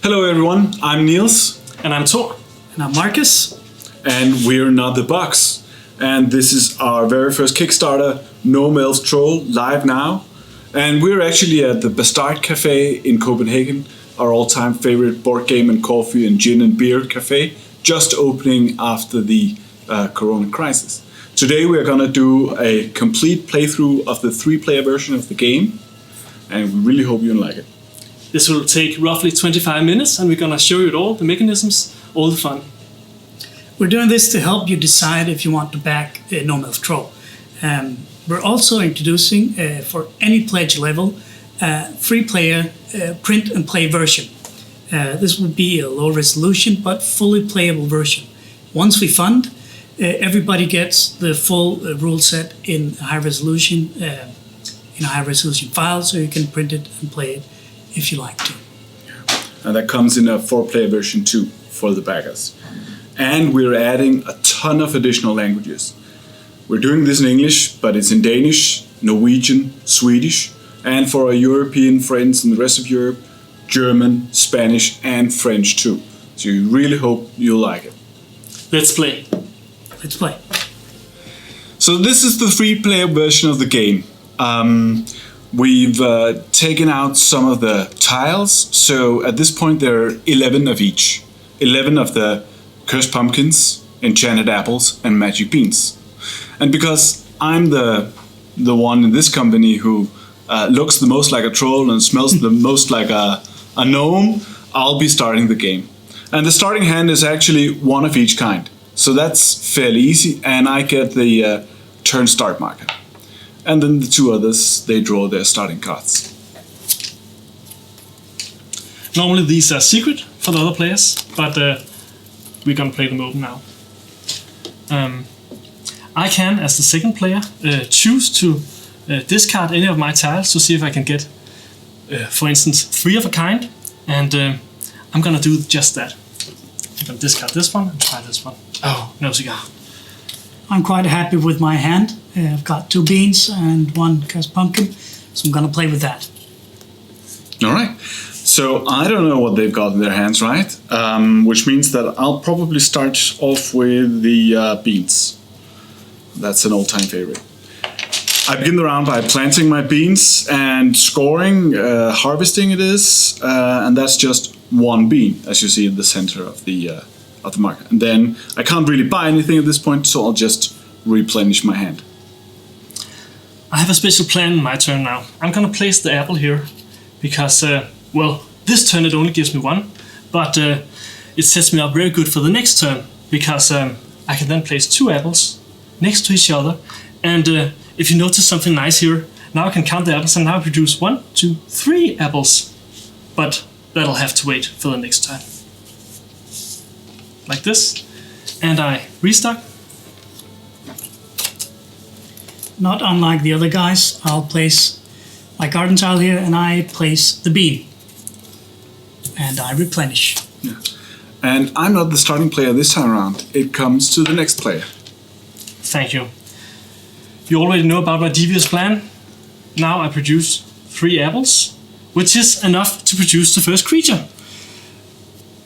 Hello everyone, I'm Niels. And I'm Thor. And I'm Marcus. And we're Not the Box. And this is our very first Kickstarter, Gnome Elf Troll, live now. And we're actually at the Bastard Café in Copenhagen, our all-time favorite board game and coffee and gin and beer cafe, just opening after the Corona crisis. Today we're gonna do a complete playthrough of the 3-player version of the game, and we really hope you like it. This will take roughly 25 minutes, and we're gonna show you all the mechanisms, all the fun. We're doing this to help you decide if you want to back Gnome Elf Troll. We're also introducing, for any pledge level, a 3-player print and play version. This would be a low resolution but fully playable version. Once we fund, everybody gets the full rule set in a high resolution file, so you can print it and play it if you like to. And that comes in a 4-player version too for the backers. And we're adding a ton of additional languages. We're doing this in English, but it's in Danish, Norwegian, Swedish, and for our European friends in the rest of Europe, German, Spanish, and French too. So we really hope you'll like it. Let's play. Let's play. So this is the 3-player version of the game. We've taken out some of the tiles, so at this point there are 11 of each. 11 of the cursed pumpkins, enchanted apples, and magic beans. And because I'm the one in this company who looks the most like a troll and smells the most like a gnome, I'll be starting the game. And the starting hand is actually one of each kind. So that's fairly easy, and I get the turn start marker. And then the 2 others, they draw their starting cards. Normally these are secret for the other players, but we're gonna play them open now. I can, as the second player, choose to discard any of my tiles to see if I can get, for instance, 3 of a kind, and I'm gonna do just that. I'm gonna discard this one and try this one. Oh, no cigar. I'm quite happy with my hand. I've got 2 beans and 1 cursed pumpkin, so I'm gonna play with that. All right. So I don't know what they've got in their hands, right? Which means that I'll probably start off with the beans. That's an all-time favorite. I begin the round by planting my beans and scoring, harvesting it is, and that's just 1 bean, as you see in the center of the marker. And then I can't really buy anything at this point, so I'll just replenish my hand. I have a special plan in my turn now. I'm gonna place the apple here because, well, this turn it only gives me 1, but it sets me up very good for the next turn because I can then place 2 apples next to each other, and if you notice something nice here, now I can count the apples and now produce 1, 2, 3 apples, but that'll have to wait for the next turn. Like this, and I restock. Not unlike the other guys, I'll place my garden tile here and I place the bean. And I replenish. Yeah. And I'm not the starting player this time around. It comes to the next player. Thank you. You already know about my devious plan. Now I produce 3 apples, which is enough to produce the first creature.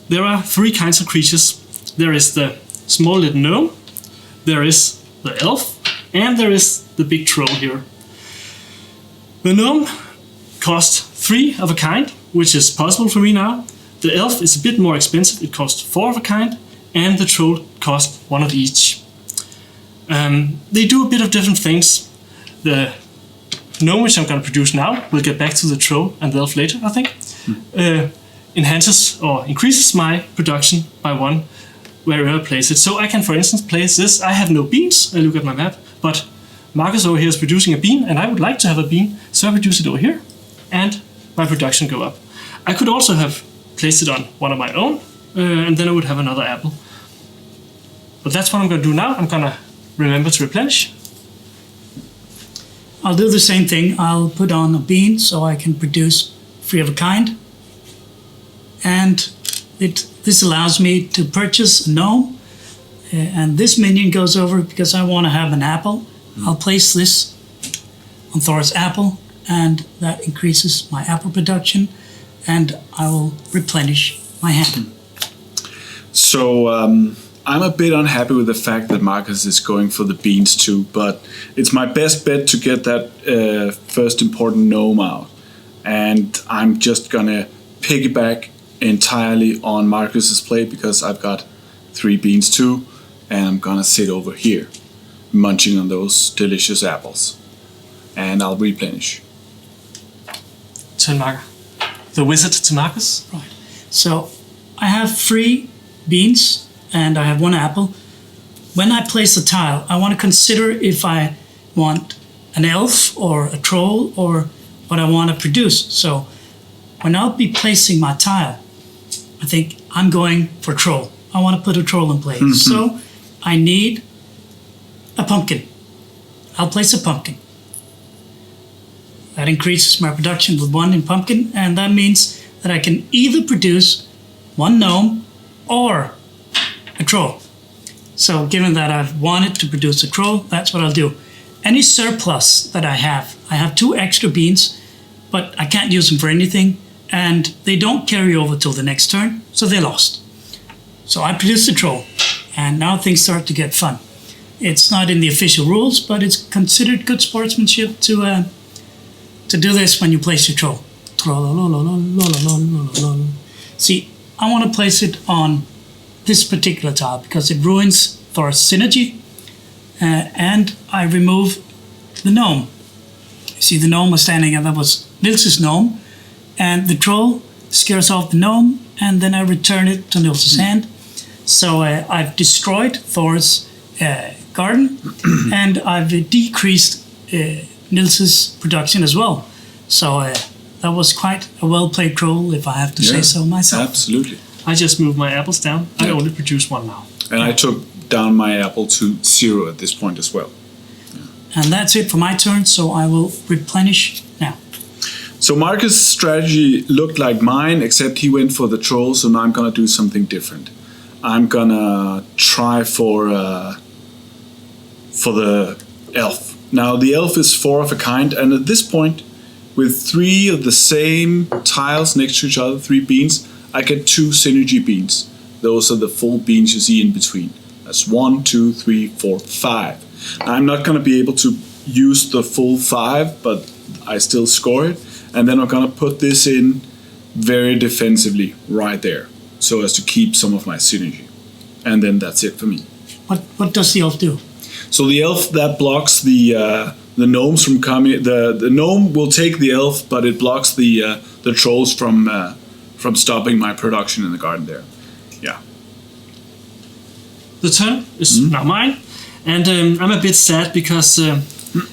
There are 3 kinds of creatures. There is the small little gnome, there is the elf, and there is the big troll here. The gnome costs 3 of a kind, which is possible for me now. The elf is a bit more expensive, it costs 4 of a kind, and the troll costs 1 of each. They do a bit of different things. The gnome, which I'm going to produce now, we'll get back to the troll and the elf later, I think, enhances or increases my production by 1 wherever I place it. So I can, for instance, place this. I have no beans, I look at my map, but Marcus over here is producing a bean, and I would like to have a bean, so I produce it over here, and my production go up. I could also have placed it on one of my own, and then I would have another apple. But that's what I'm going to do now. I'm going to remember to replenish. I'll do the same thing. I'll put on a bean so I can produce 3 of a kind. And this allows me to purchase a gnome. And this minion goes over because I want to have an apple. I'll place this on Thor's apple, and that increases my apple production, and I will replenish my hand. So I'm a bit unhappy with the fact that Marcus is going for the beans too, but it's my best bet to get that first important gnome out. And I'm just gonna piggyback entirely on Marcus's play because I've got 3 beans too, and I'm gonna sit over here, munching on those delicious apples. And I'll replenish. Turn marker. The wizard to Marcus. Right. So I have 3 beans and I have 1 apple. When I place a tile, I want to consider if I want an elf or a troll or what I want to produce. So when I'll be placing my tile, I think I'm going for troll. I want to put a troll in place. So I need a pumpkin. I'll place a pumpkin. That increases my production with 1 in pumpkin, and that means that I can either produce 1 gnome or a troll. So given that I've wanted to produce a troll, that's what I'll do. Any surplus that I have 2 extra beans, but I can't use them for anything, and they don't carry over till the next turn, so they're lost. So I produce the troll, and now things start to get fun. It's not in the official rules, but it's considered good sportsmanship to do this when you place your troll. See, I want to place it on this particular tile because it ruins Thor's synergy, and I remove the gnome. You see, the gnome was standing, and that was Nils's gnome, and the troll scares off the gnome, and then I return it to Nils's hand. So I've destroyed Thor's garden, and I've decreased Nils's production as well. So that was quite a well-played troll, if I have to say so myself. Absolutely. I just moved my apples down. I only produce 1 now. And I took down my apple to 0 at this point as well. And that's it for my turn, so I will replenish now. So Marcus' strategy looked like mine, except he went for the troll, so now I'm gonna do something different. I'm gonna try for the elf. Now the elf is 4 of a kind, and at this point, with 3 of the same tiles next to each other, 3 beans, I get 2 synergy beans. Those are the full beans you see in between. That's 1, 2, 3, 4, 5. I'm not gonna be able to use the full 5, but I still score it. And then I'm gonna put this in very defensively right there, so as to keep some of my synergy. And then that's it for me. What does the elf do? So the elf, that blocks the gnomes from coming. The gnome will take the elf, but it blocks the trolls from stopping my production in the garden there. Yeah. The turn is now mine, and I'm a bit sad because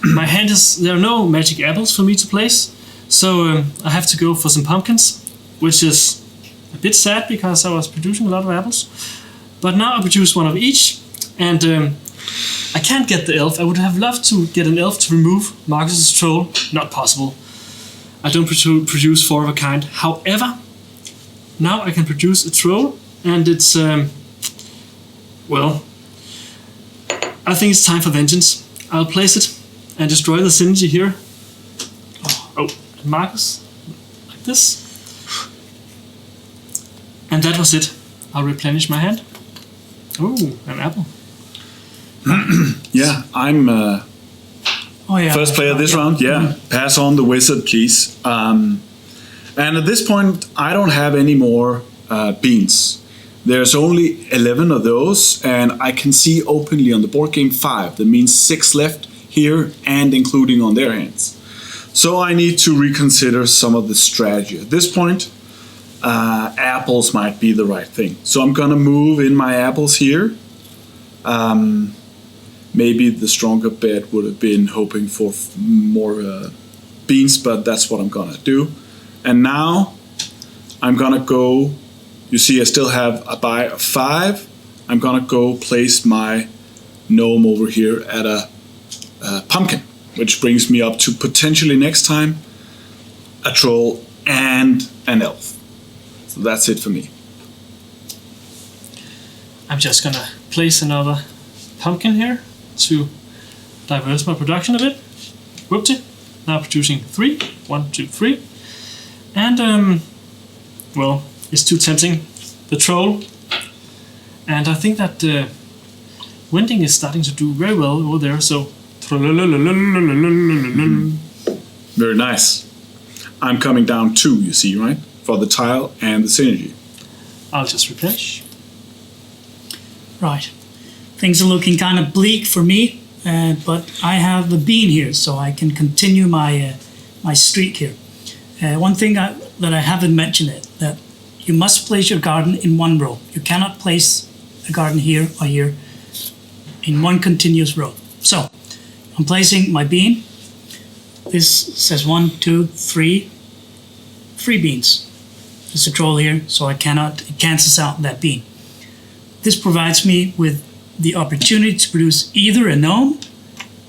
my hand there are no magic apples for me to place, so I have to go for some pumpkins, which is a bit sad because I was producing a lot of apples. But now I produce 1 of each, and I can't get the elf. I would have loved to get an elf to remove Marcus's troll. Not possible. I don't produce 4 of a kind. However, now I can produce a troll, and it's well, I think it's time for vengeance. I'll place it and destroy the synergy here. Oh, Marcus, like this. And that was it. I'll replenish my hand. Oh, an apple. Yeah, I'm first player this round. Yeah, pass on the wizard, please. And at this point, I don't have any more beans. There's only 11 of those, and I can see openly on the board game 5. That means 6 left here, and including on their hands. So I need to reconsider some of the strategy. At this point, apples might be the right thing. So I'm gonna move in my apples here. Maybe the stronger bet would have been hoping for more beans, but that's what I'm gonna do. And now I'm gonna go. You see, I still have a buy of 5. I'm gonna go place my gnome over here at a pumpkin, which brings me up to potentially next time a troll and an elf. So that's it for me. I'm just gonna place another pumpkin here to diverse my production a bit. Whoopty. Now producing 3. 1, 2, 3. And well, it's too tempting the troll. And I think that Wending is starting to do very well over there, so... Very nice. I'm coming down 2, you see, right? For the tile and the synergy. I'll just replenish. Right. Things are looking kind of bleak for me, but I have a bean here, so I can continue my my streak here. One thing that I haven't mentioned is that you must place your garden in one row. You cannot place a garden here or here in one continuous row. So, I'm placing my bean. This says 1, 2, 3. 3 beans. There's a troll here, so it cancels out that bean. This provides me with the opportunity to produce either a gnome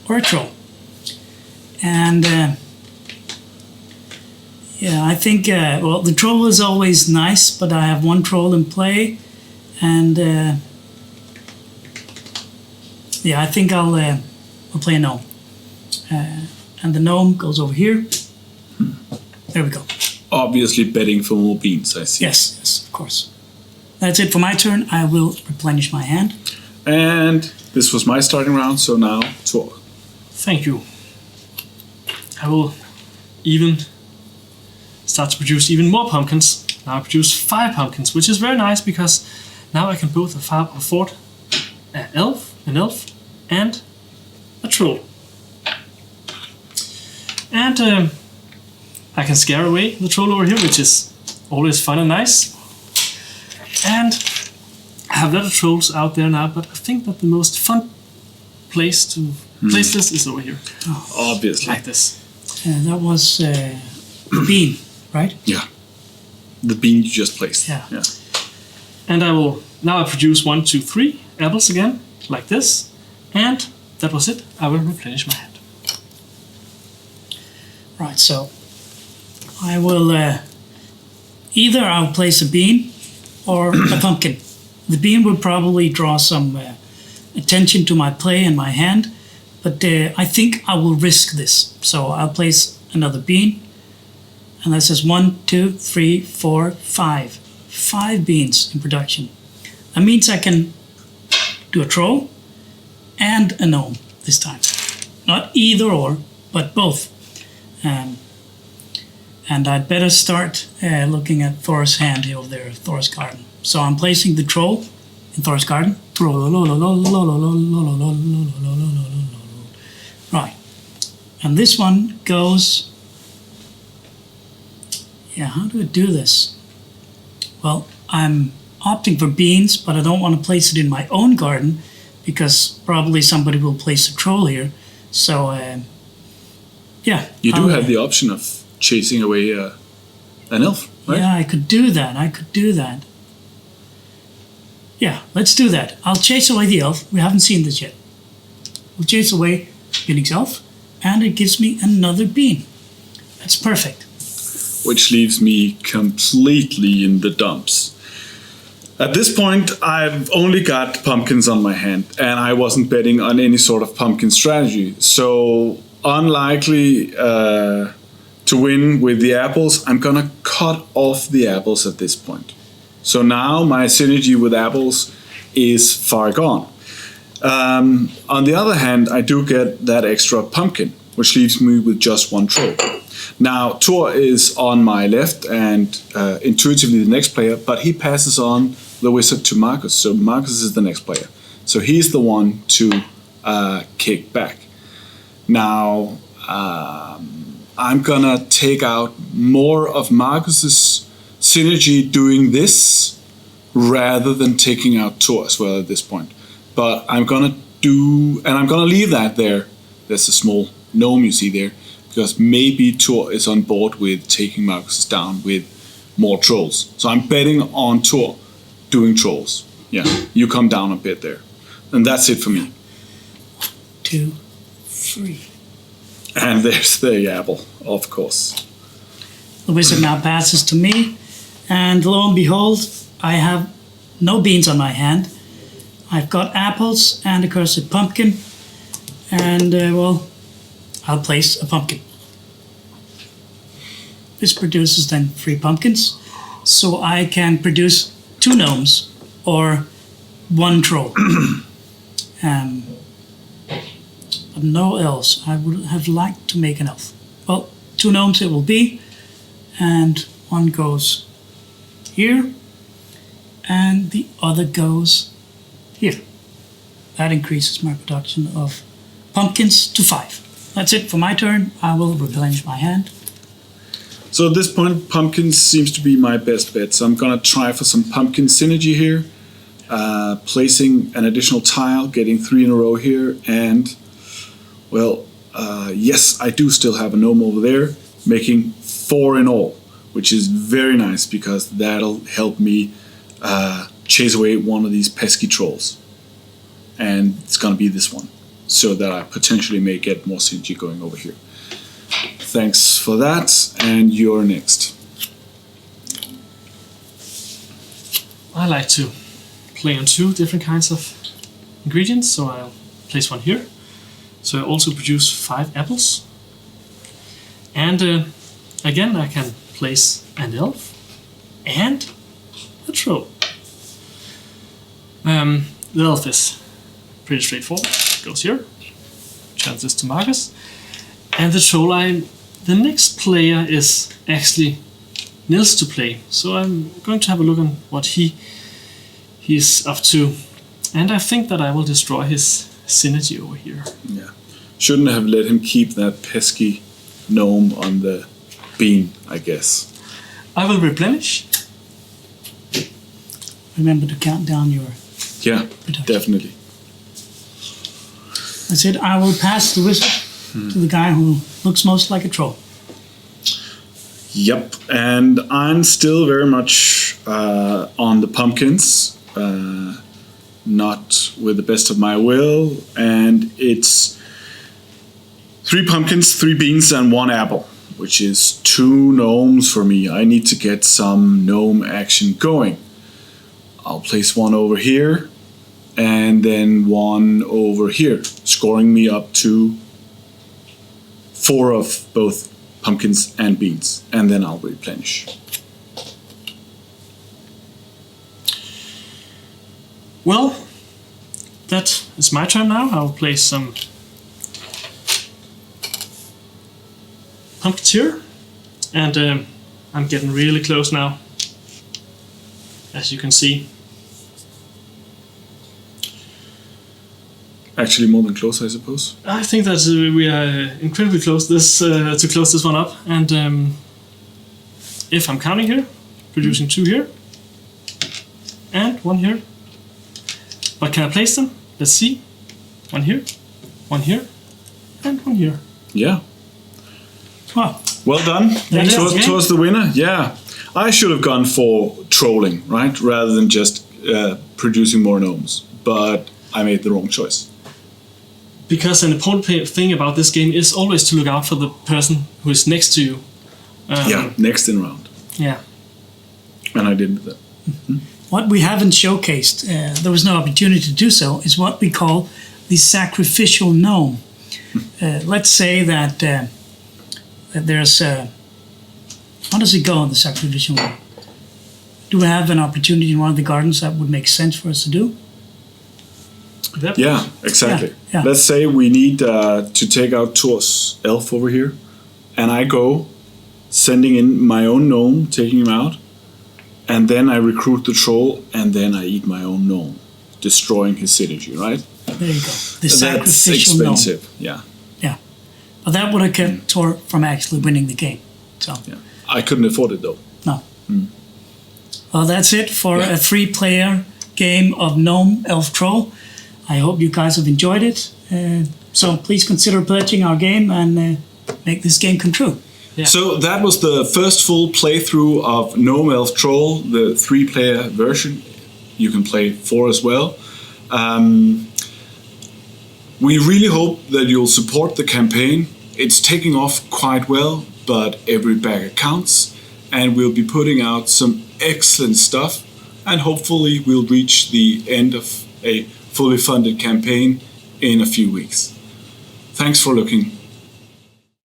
or a troll. And yeah, I think, well, the troll is always nice, but I have one troll in play, and yeah, I think I'll play a gnome. And the gnome goes over here. There we go. Obviously betting for more beans, I see. Yes, yes, of course. That's it for my turn. I will replenish my hand. And this was my starting round, so now Tor. Thank you. I will even start to produce even more pumpkins. Now I produce 5 pumpkins, which is very nice because now I can both afford an elf, and a troll. And I can scare away the troll over here, which is always fun and nice. And I have a lot of trolls out there now, but I think that the most fun place to place this is over here. Obviously. Like this. That was the bean, right? Yeah. The bean you just placed. Yeah. And I will, now I produce 1, 2, 3 apples again, like this. And that was it. I will replenish my hand. Right, so I will either I'll place a bean or a pumpkin. The bean will probably draw some attention to my play and my hand, but I think I will risk this. So I'll place another bean, and that says 1, 2, 3, 4, 5. 5 beans in production. That means I can do a troll and a gnome this time. Not either or, but both. And I'd better start looking at Thor's hand over there, Thor's garden. So I'm placing the troll in Thor's garden. Right. And this one goes... Yeah, how do I do this? Well, I'm opting for beans, but I don't want to place it in my own garden because probably somebody will place a troll here. So, yeah. You do have the option of chasing away an elf, right? Yeah, I could do that. Yeah, let's do that. I'll chase away the elf. We haven't seen this yet. We'll chase away Phoenix elf, and it gives me another bean. That's perfect. Which leaves me completely in the dumps. At this point, I've only got pumpkins on my hand, and I wasn't betting on any sort of pumpkin strategy. So, unlikely to win with the apples, I'm gonna cut off the apples at this point. So now my synergy with apples is far gone. On the other hand, I do get that extra pumpkin, which leaves me with just 1 troll. Now, Tor is on my left and intuitively the next player, but he passes on the wizard to Marcus. So Marcus is the next player. So he's the one to kick back. Now, I'm gonna take out more of Marcus's synergy doing this rather than taking out Tor as well at this point. But I'm gonna leave that there. There's a small gnome you see there, because maybe Tor is on board with taking Marcus down with more trolls. So I'm betting on Tor doing trolls. Yeah, you come down a bit there. And that's it for me. 2, 3. And there's the apple, of course. The wizard now passes to me, and lo and behold, I have no beans on my hand. I've got apples and a cursed pumpkin, and well, I'll place a pumpkin. This produces then 3 pumpkins, so I can produce 2 gnomes or 1 troll. But no elves. I would have liked to make an elf. Well, 2 gnomes it will be, and one goes here, and the other goes here. That increases my production of pumpkins to 5. That's it for my turn. I will replenish my hand. So at this point, pumpkins seems to be my best bet. So I'm gonna try for some pumpkin synergy here, placing an additional tile, getting 3 in a row here, and well, yes, I do still have a gnome over there, making 4 in all, which is very nice because that'll help me chase away one of these pesky trolls. And it's gonna be this one, so that I potentially may get more synergy going over here. Thanks for that, and you're next. I like to play on 2 different kinds of ingredients, so I'll place one here. So I also produce 5 apples. And again, I can place an elf and a troll. The elf is pretty straightforward. Goes here. Turns this to Marcus. And the troll, the next player is actually Nils to play. So I'm going to have a look on what he's up to. And I think that I will destroy his synergy over here. Yeah. Shouldn't have let him keep that pesky gnome on the beam, I guess. I will replenish. Remember to count down your Yeah, production. definitely. That's it. I will pass the whistle to the guy who looks most like a troll. Yep, and I'm still very much on the pumpkins, not with the best of my will, and it's 3 pumpkins, 3 beans, and 1 apple, which is 2 gnomes for me. I need to get some gnome action going. I'll place 1 over here, and then 1 over here, scoring me up to 4 of both pumpkins and beans, and then I'll replenish. Well, that is my turn now. I'll place some pumpkins here, and I'm getting really close now, as you can see. Actually, more than close, I suppose. I think that we are incredibly close to close this one up, and if I'm counting here, producing 2 here, and 1 here. But can I place them? Let's see. 1 here, 1 here, and 1 here. Yeah. Wow. Well done. That is okay. Towards the winner. Yeah. I should have gone for trolling, right? Rather than just producing more gnomes. But I made the wrong choice. Because an important thing about this game is always to look out for the person who is next to you. Yeah, next in round. Yeah. And I did that. What we haven't showcased, there was no opportunity to do so, is what we call the sacrificial gnome. Let's say that there's how does it go on the sacrificial gnome? Do we have an opportunity in one of the gardens that would make sense for us to do? Yep. Yeah, exactly. Yeah. Let's say we need to take out Thor's elf over here. And I go, sending in my own gnome, taking him out. And then I recruit the troll, and then I eat my own gnome, destroying his synergy, right? There you go. The That's sacrificial gnome. expensive, yeah. Yeah. But that would have kept Thor from actually winning the game. So, Yeah. I couldn't afford it though. no. Well, that's it for a 3-player game of Gnome Elf Troll. I hope you guys have enjoyed it. So please consider pledging our game and make this game come true. Yeah. So that was the first full playthrough of Gnome Elf Troll, the 3-player version. You can play 4 as well. We really hope that you'll support the campaign. It's taking off quite well, but every bagger counts. And we'll be putting out some excellent stuff. And hopefully we'll reach the end of a fully funded campaign in a few weeks. Thanks for looking.